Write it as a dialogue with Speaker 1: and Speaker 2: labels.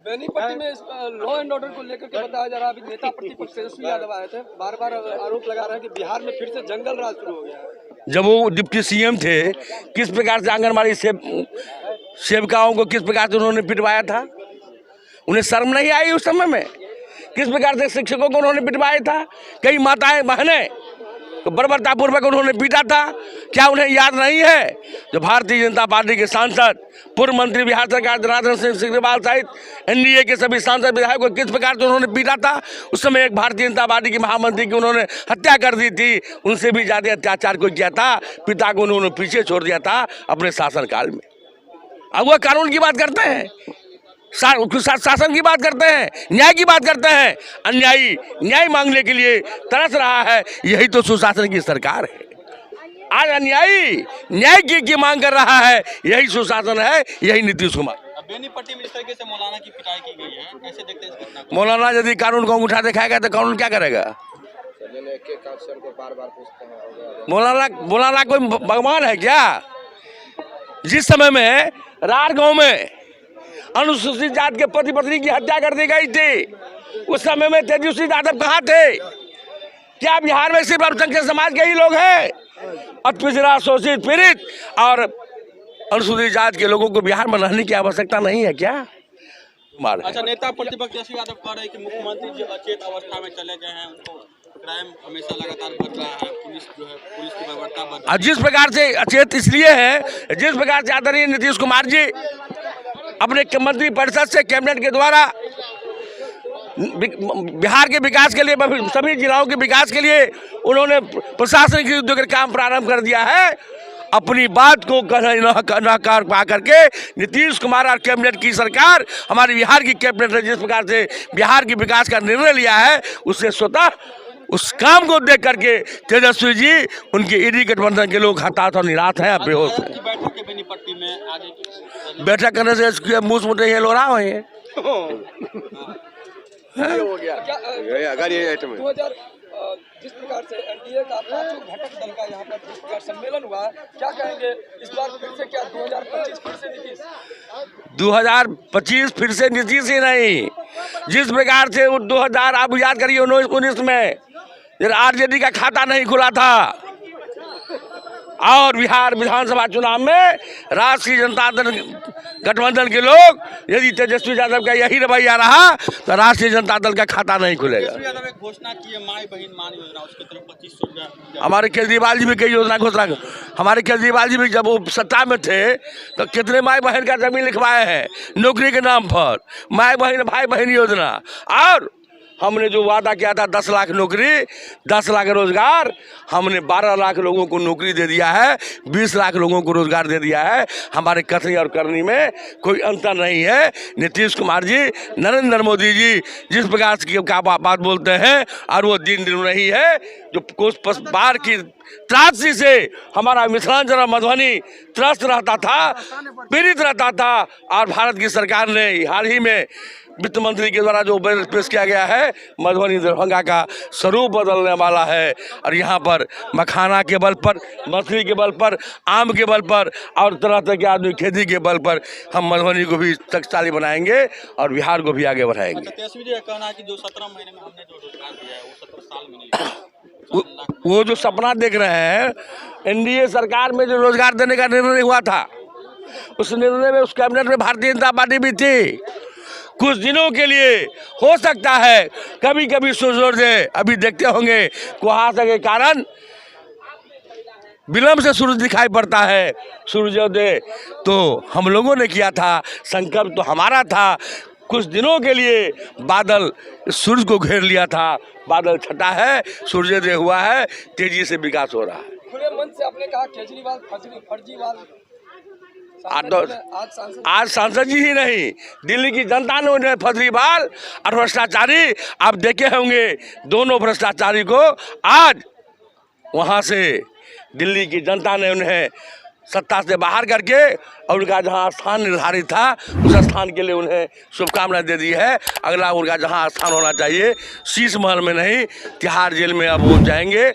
Speaker 1: बेनीपट्टी में law and order को लेकर के बताया जा रहा है। अभी नेता प्रतिपक्ष तेजस्वी यादव आए थे, बार बार आरोप लगा रहे हैं कि बिहार में फिर से जंगल राज शुरू हो गया है।
Speaker 2: जब वो डिप्टी सीएम थे, किस प्रकार से आंगनबाड़ी सेविकाओं को किस प्रकार से उन्होंने पिटवाया था? उन्हें शर्म नहीं आई उस समय में? किस प्रकार से शिक्षकों को उन्होंने पिटवाया था? कई माताएं बहनें तो बर्बरतापूर्वक उन्होंने पीटा था। क्या उन्हें याद नहीं है? जो भारतीय जनता पार्टी के सांसद, पूर्व मंत्री बिहार सरकार जनार्दन सिंह सिग्रीवाल सहित एनडीए के सभी सांसद विधायकों को किस प्रकार से उन्होंने पीटा था? उस समय एक भारतीय जनता पार्टी की महामंत्री की उन्होंने हत्या कर दी थी। उनसे भी ज्यादा अत्याचार को किया था। पिता को उन्होंने पीछे छोड़ दिया था अपने शासनकाल में। अब वह कानून की बात करते हैं, शासन की बात करते हैं, न्याय की बात करते हैं। अन्यायी न्याय मांगने के लिए तरस रहा है। यही तो सुशासन की सरकार है। आज अन्यायी न्याय की मांग कर रहा है। यही सुशासन है, यही नीतीश कुमार।
Speaker 3: बेनीपट्टी में इस तरीके से मौलाना की पिटाई की गई है, कैसे देखते हैं इस घटना को?
Speaker 2: मौलाना यदि कानून को उठा दिखाएगा तो कानून क्या करेगा? मौलाना कोई भगवान है क्या? जिस समय में रार गांव में अनुसूचित जाति के पति पत्नी की हत्या कर दी गई थी, उस समय में तेजस्वी यादव कहाँ थे? क्या बिहार में सिर्फ अल्पसंख्यक समाज के ही लोग हैं? और पिछड़ा, शोषित, पीड़ित और अनुसूचित जाति के लोगों को बिहार में रहने की आवश्यकता नहीं है क्या?
Speaker 3: अच्छा, नेता प्रतिपक्ष तेजस्वी यादव कह रहे हैं कि मुख्यमंत्री जो अचेत अवस्था में चले गए हैं, उनको क्राइम हमेशा लगातार बढ़ रहा है, पुलिस की बर्बरता बढ़ रही है।
Speaker 2: जिस प्रकार से अचेत इसलिए है, जिस प्रकार से आदरणीय नीतीश कुमार जी अपने मंत्री परिषद से कैबिनेट के द्वारा बिहार के विकास के लिए, सभी जिलाओं के विकास के लिए उन्होंने प्रशासनिक उद्योग का काम प्रारंभ कर दिया है। अपनी बात को न कर पा करके नीतीश कुमार और कैबिनेट की सरकार, हमारी बिहार की कैबिनेट ने जिस प्रकार से बिहार के विकास का निर्णय लिया है, उससे स्वतः उस काम को देख करके तेजस्वी जी, उनके ईडी गठबंधन के लोग हताश और निराश हैं, बेहोश हैं।
Speaker 3: बेनीपट्टी में आगे
Speaker 2: बैठक करने से इसके मुँह मुझे ये लोरा हुए हैं।
Speaker 1: हो गया अगर ये 2000 जिस प्रकार से एनडीए का पांचों घटक दल का यहाँ पर जिस प्रकार सम्मेलन हुआ, क्या कहेंगे इस बार फिर से? क्या 2025 फिर से नीतीश?
Speaker 2: 2025 फिर से नीतीश ही नहीं। जिस प्रकार से 2000 आप याद करिए 19 में आरजेडी का खाता नहीं खुला था और बिहार विधानसभा चुनाव में राष्ट्रीय जनता दल गठबंधन के लोग, यदि तेजस्वी यादव का यही रवैया रहा तो राष्ट्रीय जनता दल का खाता नहीं खुलेगा।
Speaker 3: तेजस्वी यादव एक घोषणा की है, माई बहन मान योजना, उसकी तरफ 2500 रुपया।
Speaker 2: हमारे केजरीवाल जी भी कई योजना घोषणा, हमारे केजरीवाल जी भी जब वो सत्ता में थे तो कितने माई बहन का जमीन लिखवाए हैं नौकरी के नाम पर, माई बहन भाई बहन योजना। और हमने जो वादा किया था 10 लाख नौकरी, 10 लाख रोजगार, हमने 12 लाख लोगों को नौकरी दे दिया है, 20 लाख लोगों को रोजगार दे दिया है। हमारे कथनी और करनी में कोई अंतर नहीं है। नीतीश कुमार जी, नरेंद्र मोदी जी जिस प्रकार की बात बोलते हैं, और वो दिन नहीं है जो कुछ बार की त्रासदी से हमारा मिथिलांचल और मधुबनी त्रस्त रहता था, पीड़ित रहता था। और भारत की सरकार ने हाल ही में वित्त मंत्री के द्वारा जो बजट पेश किया गया है, मधुबनी दरभंगा का स्वरूप बदलने वाला है। और यहाँ पर मखाना के बल पर, मछली के बल पर, आम के बल पर और तरह तरह के आदमी खेती के बल पर हम मधुबनी को भी शक्तिशाली बनाएंगे और बिहार को भी आगे बढ़ाएंगे।
Speaker 3: तेजस्वी जी का कहना है कि जो 17 महीने में हमने जो रोजगार दिया है वो 17 साल में नहीं।
Speaker 2: वो जो सपना देख रहे हैं, एनडीए सरकार में जो रोजगार देने का निर्णय हुआ था, उस निर्णय में उस कैबिनेट में भारतीय जनता पार्टी भी थी। कुछ दिनों के लिए हो सकता है कभी कभी सूरज दे, अभी देखते होंगे कुहासा के कारण विलंब से सूरज दिखाई पड़ता है। सूर्योदय तो हम लोगों ने किया था, संकल्प तो हमारा था। कुछ दिनों के लिए बादल सूरज को घेर लिया था, बादल छटा है, सूर्योदय हुआ है, तेजी से विकास हो रहा है।
Speaker 1: खुले मन से आपने कहा केजरीवाल फर्जीवाल,
Speaker 2: आज सांसद जी ही नहीं, दिल्ली की जनता ने उन्हें फर्जीवाल और भ्रष्टाचारी, आप देखे होंगे दोनों भ्रष्टाचारी को आज वहां से दिल्ली की जनता ने उन्हें सत्ता से बाहर करके और उनका जहां स्थान निर्धारित था उस स्थान के लिए उन्हें शुभकामनाएं दे दी है। अगला उनका जहां स्थान होना चाहिए शीश महल में नहीं, तिहाड़ जेल में अब वो जाएंगे।